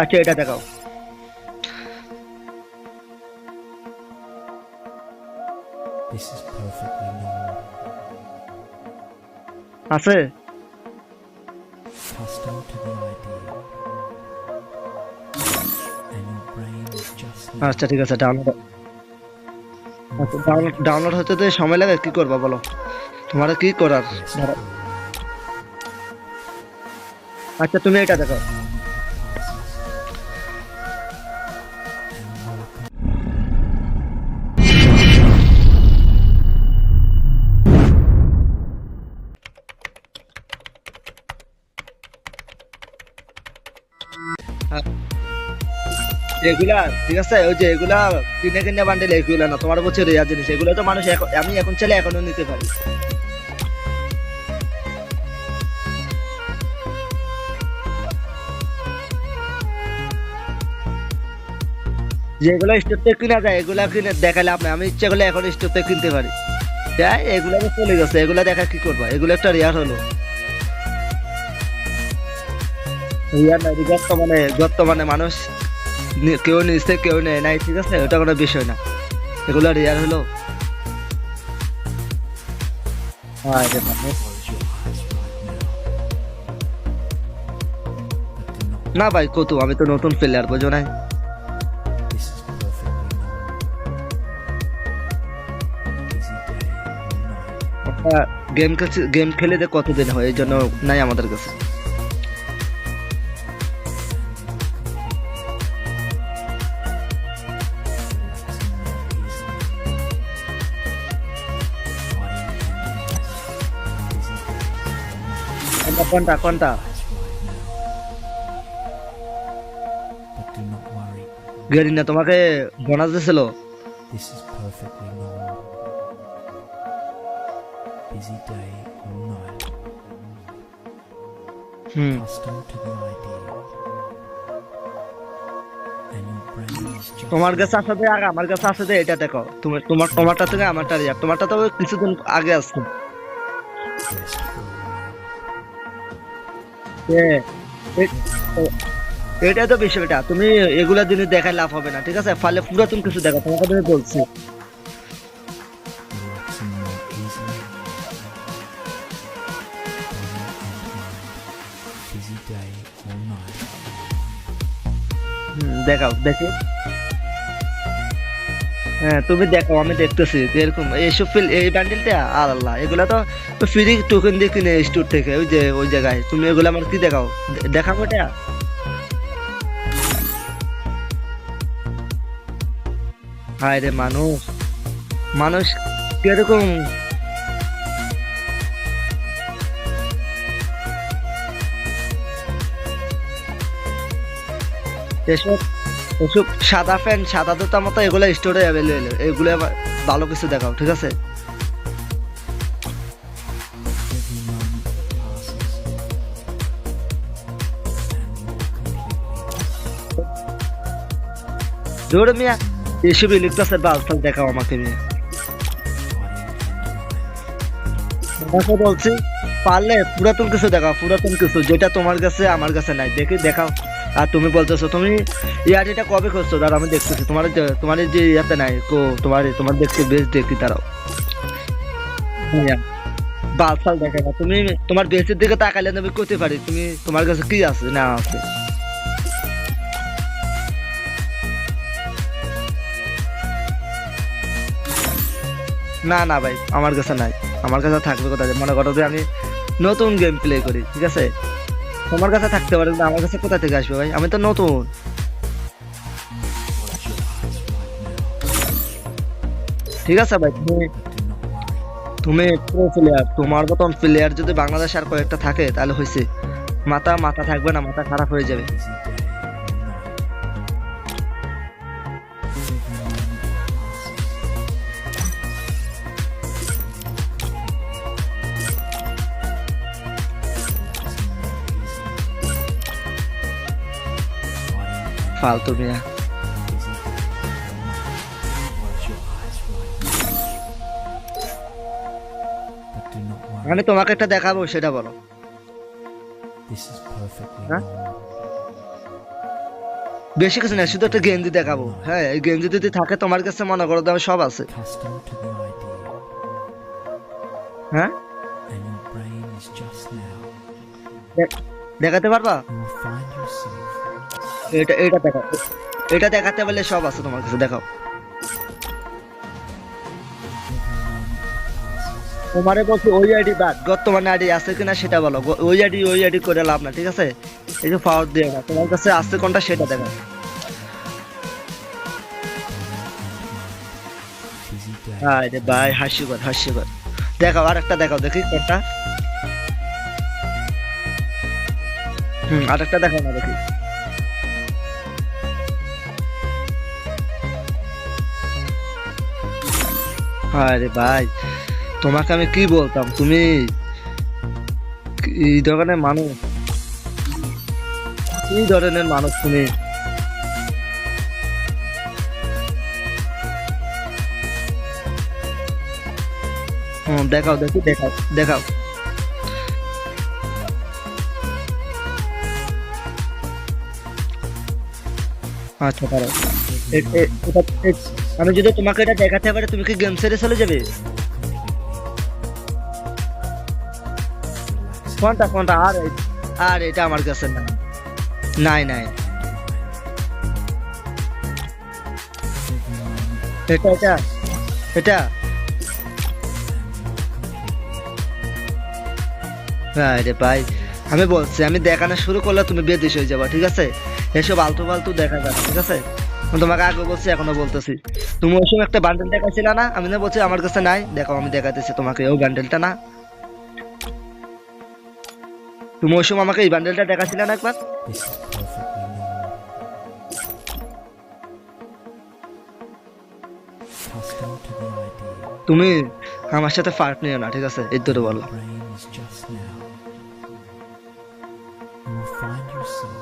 আচ্ছা এটা দেখাও। আছে। আচ্ছা ঠিক আছে, ডাউনলোড। আচ্ছা ডাউনলোড হতে তো সময় লাগে, কি করবা বলো, তোমার কি করার? ধরো। আচ্ছা তুমি এটা দেখো। এগুলা ঠিক আছে, ওই যে এগুলা কিনে কিনে বান্ডেল, এগুলা না তোমার বছর রেয়ার জিনিস, এগুলো তো মানুষ আমি এখন চাইলে এখনো নিতে পারি। যেগুলো স্টোর থেকে কিনা যায় এগুলা কিনে দেখালে আমি ইচ্ছা করলে এখন স্টোর থেকে কিনতে পারি। তাই এগুলা তো চলে গেছে, এগুলা দেখা কি করবা, এগুলো একটা রেয়ার হলো। রেয়ার নাই, বর্তমানে মানুষ কেউ নিচ্ছে কেউ নেয় নাই, ঠিক আছে, ওটা কোনো বিষয় না, এগুলো রেয়ার হলো। হ্যাঁ রে মানুষ। না ভাই কত, আমি তো নতুন প্লেয়ার, বোঝো নাই। গেম খেলে যে কতদিন হয়, এই জন্য নাই আমাদের কাছে। কোনটা কোনটা? গেরিনা তোমাকে বোনাস দিছিল? হুম। তোমার কাছে আছে যে আগে আমার কাছে আছে যে, এটা দেখো তুমি, তোমারটা থেকে আমারটা রিয়ার, তোমারটা তো কিছুদিন আগে আসছে। এ- এ- এটাই তো বিষয়টা, তুমি এগুলা জিনিস দেখায় লাভ হবে না, ঠিক আছে, ফলে পুরাতন কিছু দেখো, তোমাকে আমি বলছি। দেখাও দেখি। হ্যাঁ তুমি দেখো, আমি দেখতেছি যে এরকম এইসব এই বান্ডিলটা, আর আল্লাহ এগুলা তো ফ্রি টোকেন দিয়ে কিনে স্টোর থেকে, ওই যে ওই জায়গায় তুমি এগুলা আমার কি দেখাও, দেখাবো এটা। হায় রে মানুষ, মানুষ কিরকম। এসব এসব সাদা প্যান্ট সাদা জুতা মতো এগুলা স্টোরে অ্যাভেলেবেল, এগুলো আবার ভালো কিছু দেখাও, ঠিক আছে। ধরে মিয়া, এসব ইলেকট্রাসের বালছাল দেখাও আমাকে মিয়া। তোমাকে বলছি পারলে পুরাতন কিছু দেখাও, পুরাতন কিছু যেটা তোমার কাছে আমার কাছে নাই, দেখি দেখাও। আর তুমি বলতেছো তুমি ইয়ার এটা কবে করছো, দাঁড়াও আমি দেখতেছি তোমার তোমার যে ইয়াতে নাই কো, তোমার দেখতে বেশ দেখি, দাঁড়াও। বালছাল দেখে না তুমি, তোমার বেসের দিকে তাকাইলে আমি করতে পারি তুমি তোমার কাছে কি আছে না আছে। না না ভাই আমার কাছে নাই, আমার কাছে থাকবে কোথায়, মনে করো যে আমি নতুন গেম প্লে করি, ঠিক আছে, তোমার কাছে থাকতে পারে কিন্তু আমার কাছে কোথা থেকে আসবে ভাই, আমি তো নতুন। ঠিক আছে ভাই, তুমি তুমি প্রো প্লেয়ার, তোমার মতন প্লেয়ার যদি বাংলাদেশে আর কয়েকটা থাকে তাহলে হয়েছে, মাথা মাথা থাকবে না, মাথা খারাপ হয়ে যাবে। ফালতু মিয়া। মানে তোমাকে একটা দেখাবো সেটা বলো। This is perfectly হ্যাঁ normal. বেশি কিছু না, শুধু একটা গেঞ্জি দেখাবো। হ্যাঁ, এই গেঞ্জি যদি থাকে তোমার কাছে, মনে করো দাম সব আছে। Accustomed to the idea, হ্যাঁ, and your brain is just now. দে- দেখাতে পারবা? You will find yourself এটা দেখাও, এটা দেখাতে পারলে সব আছে তোমার কাছে, দেখাও। তোমারে বলছি ওই আইডি বাদ, বর্তমানে আইডি আছে কিনা সেটা বলো। ওই আইডি করে লাভ না, ঠিক আছে? এই যে পাওয়ার দিয়ে না, তোমার কাছে আছে কোনটা সেটা দেখাও। busy day. হ্যাঁ রে ভাই, হাস্যকর হাস্যকর। দেখাও, আর একটা দেখাও, দেখি কোনটা। আর একটা দেখাও না, দেখি। হ্যাঁ রে ভাই, তোমাকে আমি কি বলতাম, তুমি এই ধরনের মানুষ, কি ধরনের মানুষ তুমি? দেখাও, দেখি, দেখাও, দেখাও। আচ্ছা, পারো। আমি যদি তোমাকে এটা দেখাতে পারি, তুমি কি গেম ছেড়ে চলে যাবে? কোনটা কোনটা? আর এটা আমার কাছে না, নাই নাই। এটা এটা এটা হ্যাঁ রে ভাই, আমি বলছি, আমি দেখানো শুরু করলে তুমি বেদিশ হয়ে যাবা, ঠিক আছে? এসব আলতু ফালতু দেখা যাবে, ঠিক আছে? আমি তোমাকে আগে বলছি, এখনো বলতেছি। তুমি ওই সময় একটা বান্ডেল দেখাইছিল না? আমি না বলছি আমার কাছে নাই, দেখো আমি দেখাতেছি তোমাকে ওই বান্ডেলটা না। তুমি ওই সময় আমাকে এই বান্ডেলটা দেখাইছিলে না একবার? This is perfectly normal. Accustomed to the idea, তুমি আমার সাথে ফার্ক নিও না, ঠিক আছে? এই ধরে বললাম। brain is just now. You will find yourself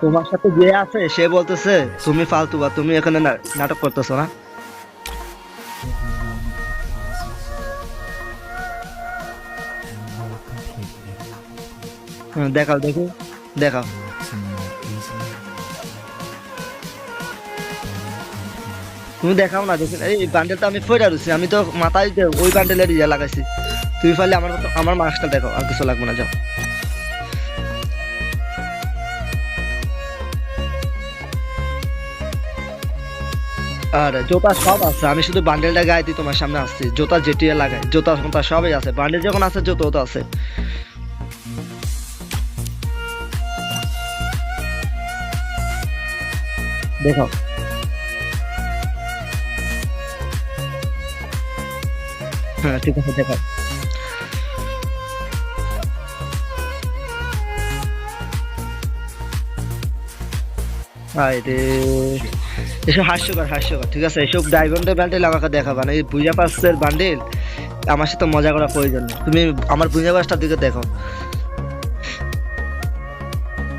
তোমার সাথে যে আছে সে বলতেছে তুমি ফালতু, বা তুমি এখানে নাটক করতেছো না। every moment that passes, and more completely, দেখাও, দেখি, দেখাও। relaxing more easily. তুমি দেখাও না, দেখি। এই বান্ডেলটা আমি ফেরা রয়েছি, আমি তো মাথায় ওই বান্ডেলের ইয়ে লাগাইছি। তুমি পারলে আমার মাস্কটা দেখো, আর কিছু লাগবে না, যাও। আর জোতা সব আছে, আমি শুধু বান্ডেলটা গায়ে দিই, তোমার সামনে আসছি। জোতা যেটিয়া লাগাই, জোতা ফোতা সবই আছে, বান্ডেল যখন আছে জুতোও তো আছে। দেখাও। হ্যাঁ, ঠিক আছে, দেখাও। আরে, এসব হাস্যকর হাস্যকর, ঠিক আছে? এসব ডায়মন্ডের বান্ডেল আমাকে দেখাবা না, এই বুঝা পাসের বান্ডেল আমার সাথে মজা করা প্রয়োজন নেই। তুমি আমার বুঝা পাসটার দিকে দেখো।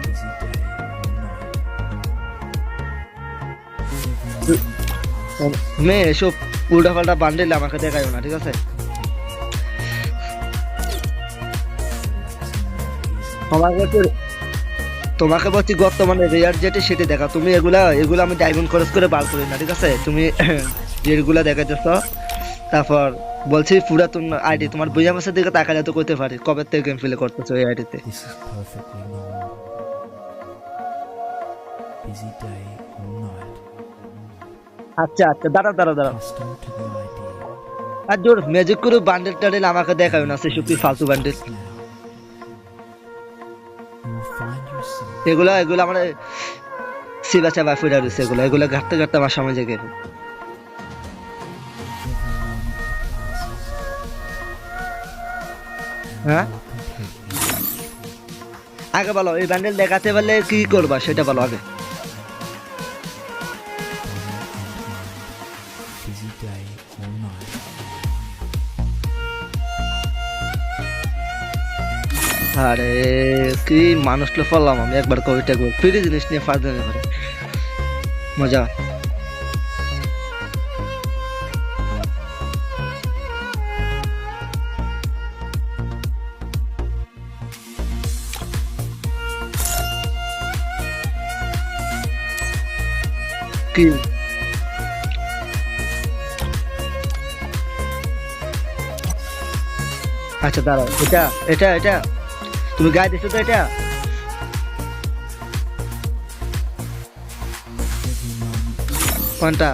Busy day or night. তুমি এসব উল্টা পাল্টা বান্ডেল আমাকে দেখাইও না, ঠিক আছে? আমার কাছে তোমাকে বলছি বর্তমানে রেয়ার যেটি সেটি দেখা। তুমি এগুলা এগুলা আমি ডায়মন্ড খরচ করে বার করি না, ঠিক আছে? তুমি যেগুলা দেখাইতেছ, তারপর বলছি পুরাতন আইডি, তোমার বুঝা মাসের দিকে তাকালে তো করতে পারি কবে থেকে গেম প্লে করতেছো এই আইডিতে। This is perfectly normal. Busy day or night. আচ্ছা আচ্ছা, দাঁড়াও দাঁড়াও দাঁড়াও। Accustomed to the idea, আর জোর ম্যাজিক করে বান্ডেল টান্ডেল আমাকে দেখাও না, সেসব কি ফালতু bundle. now. You will find yourself এগুলা এগুলা আমার সিবা চাবা ফিরা রয়েছে, এগুলা এগুলা ঘাটতে ঘাটতে আমার সময় জেগে গেল। every moment that passes, হ্যাঁ, more completely. আগে বলো, এই বান্ডেল দেখাতে পারলে কি করবা সেটা বলো আগে। Busy day or night. আরে কি মানুষগুলো ফেললাম আমি, একবার কবিতা ফ্রি জিনিস নিয়ে ফাজলামি করে মজা। কি আচ্ছা দাঁড়াও, এটা এটা এটা তুমি গায়ে দিছো তো এটা? কোনটা?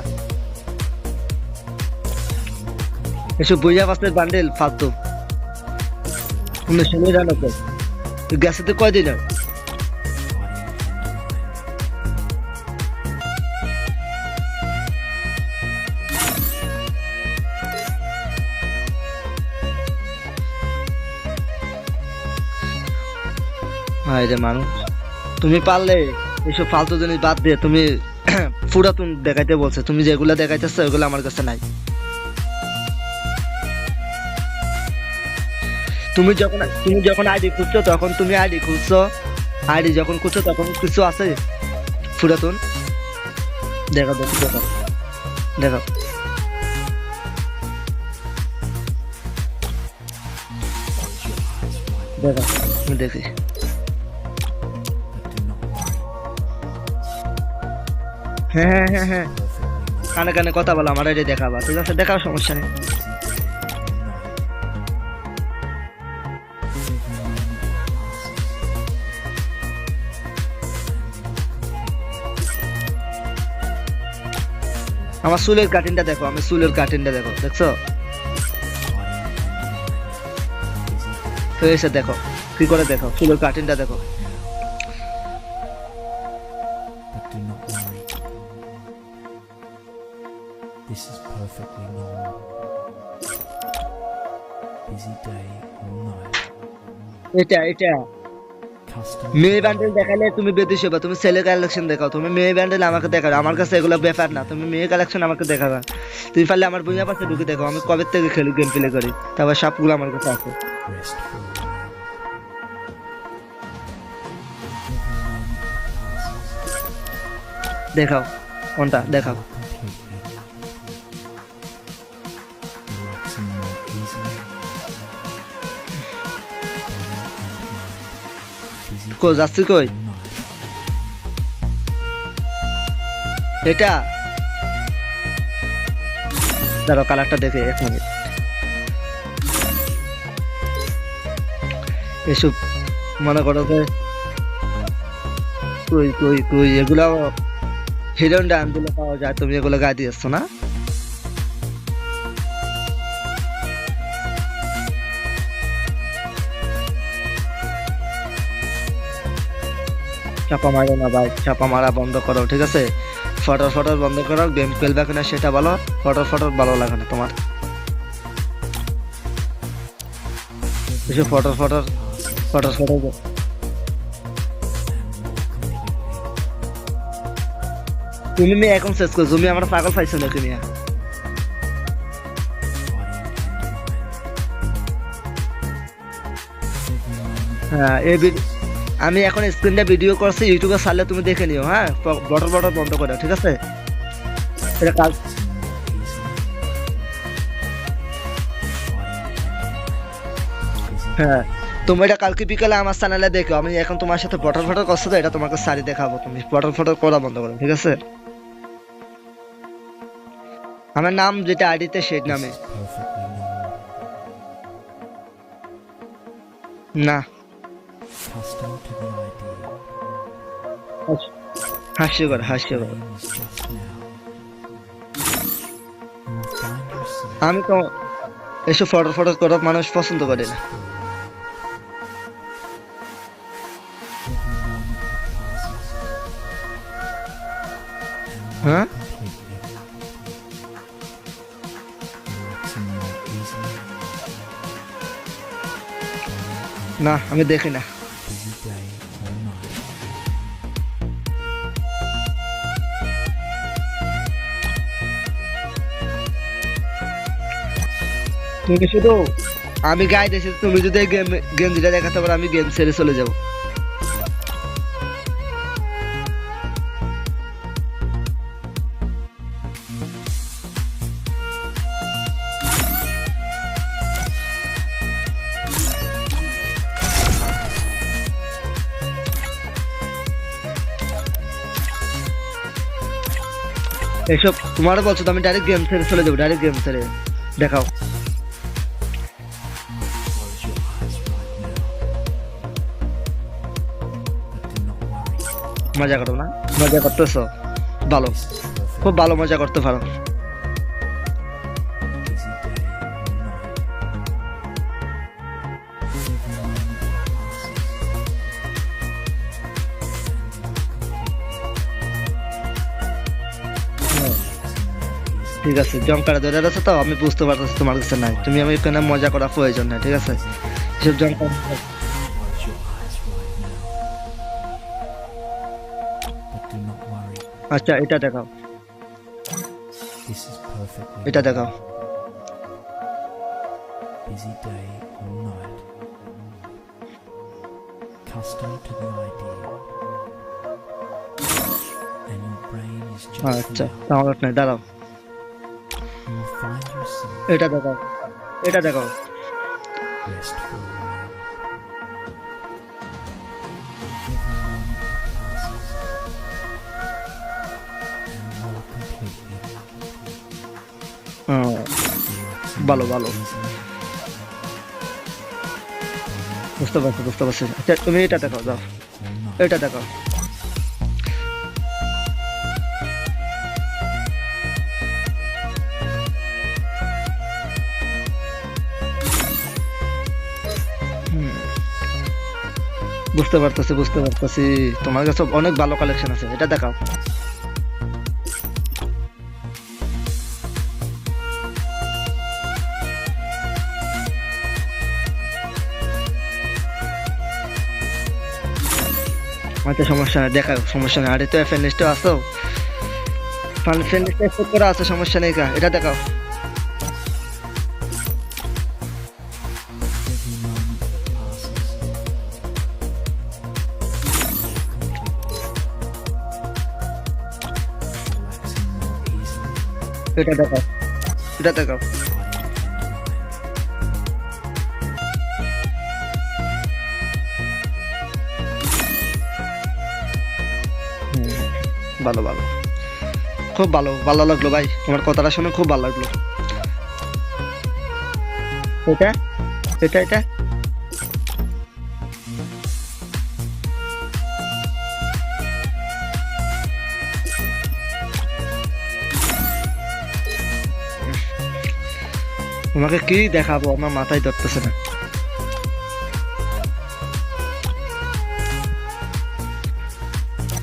এসব বুঝা পাশের বান্ডেল ফালতু। তুমি শুনে জানো তো গেছে তো কয়দিন আর? হায় রে মানুষ, তুমি পারলে এসব ফালতু জিনিস বাদ দিয়ে তুমি পুরাতন দেখাইতে বলছে, তুমি যেগুলা দেখাইতেছো ওগুলো আমার কাছে নাই। তুমি যখন আইডি খুঁজছো তখন তুমি আইডি খুঁজছো, আইডি যখন খুঁজছো তখন কিছু আছে পুরাতন? দেখো দেখো দেখো দেখো। দেখো আমি দেখি। হ্যাঁ হ্যাঁ হ্যাঁ হ্যাঁ, কানে কানে কথা বলো, আমার আইডি দেখাবা, ঠিক আছে দেখাও, সমস্যা নেই। আমার চুলের কাটিংটা দেখো, আমি চুলের কাটিংটা দেখো, দেখছো তো? এসে দেখো কি করে, দেখো চুলের কাটিংটা দেখো। But do not worry. This is perfectly normal. Busy day all night. এটা এটা Custom. মেয়ে ব্যান্ডেল দেখালে তুমি বেদিস হবে, তুমি ছেলে কালেকশন দেখাও, তুমি মেয়ে ব্যান্ডেল আমাকে দেখাও, আমার কাছে এগুলো ব্যাপার না, তুমি মেয়ে কালেকশন আমাকে দেখাবা। তুমি পারলে আমার বইয়া পাশে ঢুকে দেখো, আমি কবে থেকে খেলি, গেম প্লে করি, তারপর সবগুলো আমার কাছে আছে। Rest for a while. দেখাও কোনটা, দেখাও। Completely. Relaxing more easily. Body and mind. Busy কই যাচ্ছি কই? all night. এটা দাঁড়াও, কালারটা দেখে এক মিনিট। এসব মনে করো যে কই কই কই এগুলো হিরোইন ডান দিলে পাওয়া যায়, তুমি এগুলো গায়ে দিয়েছ না? চাপা মারো না ভাই, চাপা মারা বন্ধ করো, ঠিক আছে? ফটো ফটো বন্ধ করো, গেম খেলবে কিনা সেটা বলো, ফটো ফটো ভালো লাগে না তোমার। এসব ফটো ফটো ফটো ফটো তুমি মেয়ে এখন শেষ করছো, তুমি আমার পাগল পাইছো নাকি নিয়ে? হ্যাঁ আমি এখন স্ক্রিনটা ভিডিও করছি, ইউটিউবে ছাড়লে তুমি দেখে নিও, হ্যাঁ বটল বটল বন্ধ করে, ঠিক আছে? এটা কাজ। হ্যাঁ তুমি এটা কালকে বিকালে আমার চ্যানেলে দেখো, আমি এখন তোমার সাথে বটল ফটল করছো তো, এটা তোমাকে সারি দেখাবো, তুমি বটল ফটল করা বন্ধ করো, ঠিক আছে? আমার নাম যেটা আইডিতে সেই নামে Perfectly normal. না। Custom to the idea. হাস্যকর হাস্যকর। Pain is just now. You will find yourself আমি তো এসব ফটো ফটো করা মানুষ পছন্দ করে না। every moment that passes. হ্যাঁ Completely. Relaxing more easily. না, আমি দেখি না। Busy day all night. তুমি শুধু আমি গায়ে দিয়েছি, তুমি যদি গেম গেম যেটা দেখাতে পারো আমি গেম ছেড়ে চলে যাবো। এসব তোমারও বলছো তো, আমি ডাইরেক্ট গেম ছেড়ে চলে যাবো, ডাইরেক্ট গেম ছেড়ে। দেখাও। Close your eyes right now. But do not worry. মজা করো না? মজা করতেছো? ভালো, This is perfect. খুব ভালো মজা করতে পারো। Busy day or night. Every moment passes. ঠিক আছে, জমকারা ধরে আছে তো, আমি বুঝতে পারতেছি তোমার কাছে নাই, তুমি আমি এখানে মজা করা প্রয়োজন নাই, ঠিক আছে? সব জমকারা। Close your eyes right now. But do not worry. আচ্ছা, এটা দেখাও, This is perfectly এটা দেখাও। busy day or night. Accustomed to the idea. And your brain is just আচ্ছা, now. তাহলে নাই, দাঁড়াও, You will find yourself এটা দেখাও, এটা দেখাও। rest for a while. Every moment passes. And more completely. Relaxing ভালো ভালো, easily. বুঝতে পারছি বুঝতে পারছি। আচ্ছা, তুমি এটা দেখাও, যাও, Or night. এটা দেখাও। বুঝতে পারতেছি বুঝতে পারতেছি, তোমার কাছে অনেক ভালো কালেকশন আছে, এটা দেখাও। আচ্ছা, সমস্যা নেই, দেখাও, সমস্যা নেই। আরে তো ফ্যানিস্টও আসো, ফ্যানিস্ট এক্সপোর্ট করা আছে, সমস্যা নেই, এটা দেখাও। Every moment passes. Relaxing more easily. এটা দেখাও, এটা দেখাও। Body and mind. ভালো ভালো, খুব ভালো, ভালো লাগলো ভাই, তোমার কথাটা শুনে খুব ভালো লাগলো। এটা এটা এটা তোমাকে কি দেখাবো, আমার মাথায় ধরতেছে না।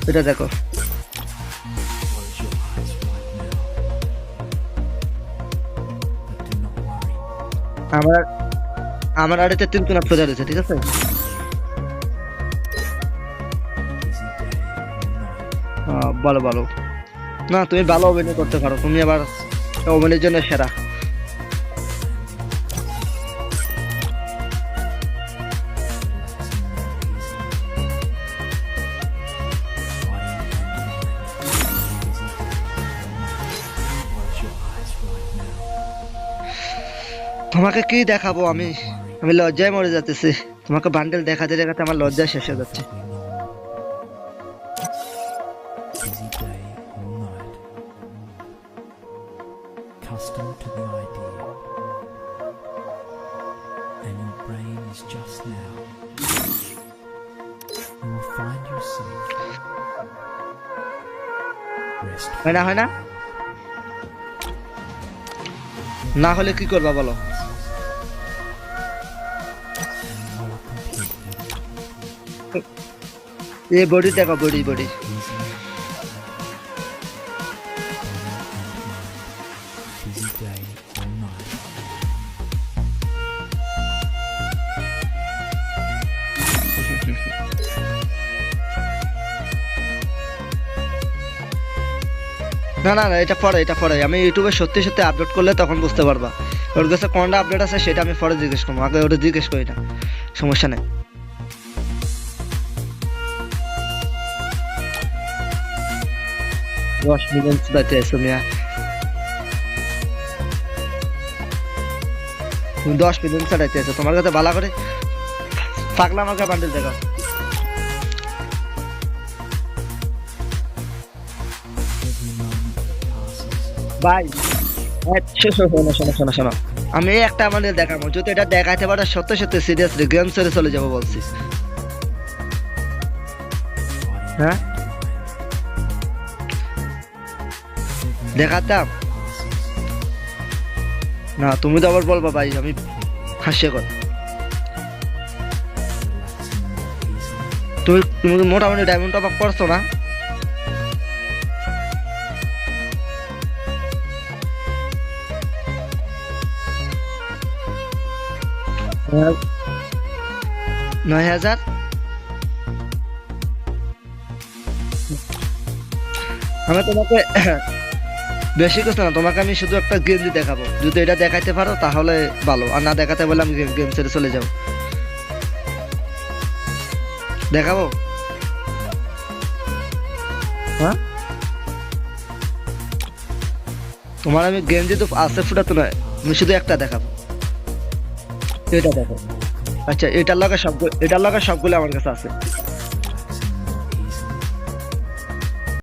এটা দেখো, Close your eyes right now. But do not worry. আমার আমার আড়িতে তিন কোনা সোজা রয়েছে, ঠিক আছে? Busy day or night. ভালো ভালো, না তুমি ভালো অভিনয় করতে পারো, তুমি আবার অভিনয়ের জন্য সেরা। তোমাকে কি দেখাবো আমি, আমি লজ্জায় মরে যাচ্ছি, তোমাকে বান্ডেল দেখাতে দেখাতে আমার লজ্জা শেষ হয়ে যাচ্ছে। Busy day or night. Accustomed to the idea. And your brain is just now. You will find yourself rest. হয় না হয় না, না হলে কি করবা বলো? More completely. এই বডি দেখো, body body. Easily. Busy day or night. না না না, এটা পরে, এটা পরে, আমি ইউটিউবে সত্যি সত্যি আপলোড করলে তখন বুঝতে পারবা। ওর কাছে কোনটা আপডেট আছে সেটা আমি পরে জিজ্ঞেস করবো, আগে ওটা জিজ্ঞেস করি না, সমস্যা নেই। 10 মিলিয়ন বাড়তে আছে মিয়া, তুমি 10 মিলিয়ন চালাইতে আছো, তোমার কাছে ভালো করে পাগলা আমাকে বান্ডেল দেখাও। Every moment passes. ভাই শোনো শোনো শোনো শোনো। আমি এই একটা আমাদের দেখাবো, যদি এটা দেখাইতে পারো সত্যি সত্যি সিরিয়াসলি গেম ছেড়ে চলে যাবো বলছি। হ্যাঁ দেখাতাম না, তুমি তো আবার বলবা ভাই আমি হাসিয়ে কথা। তুমি তুমি মোটামুটি ডায়মন্ড টপ আপ করছো না? হ্যাঁ, 9,000। আমি তোমাকে বেশি কিছু না, তোমাকে আমি শুধু একটা গেঞ্জি দেখাবো, যদি এটা দেখাইতে পারো তাহলে ভালো, আর না দেখাতে বলে আমি গেম ছেড়ে চলে যাবো। দেখাবো? হ্যাঁ তোমার আমি গেঞ্জি তো আছে ফুটা তো নয়, আমি শুধু একটা দেখাবো। এটা দেখো। আচ্ছা এটার লগে সবগুলো আমার কাছে আছে।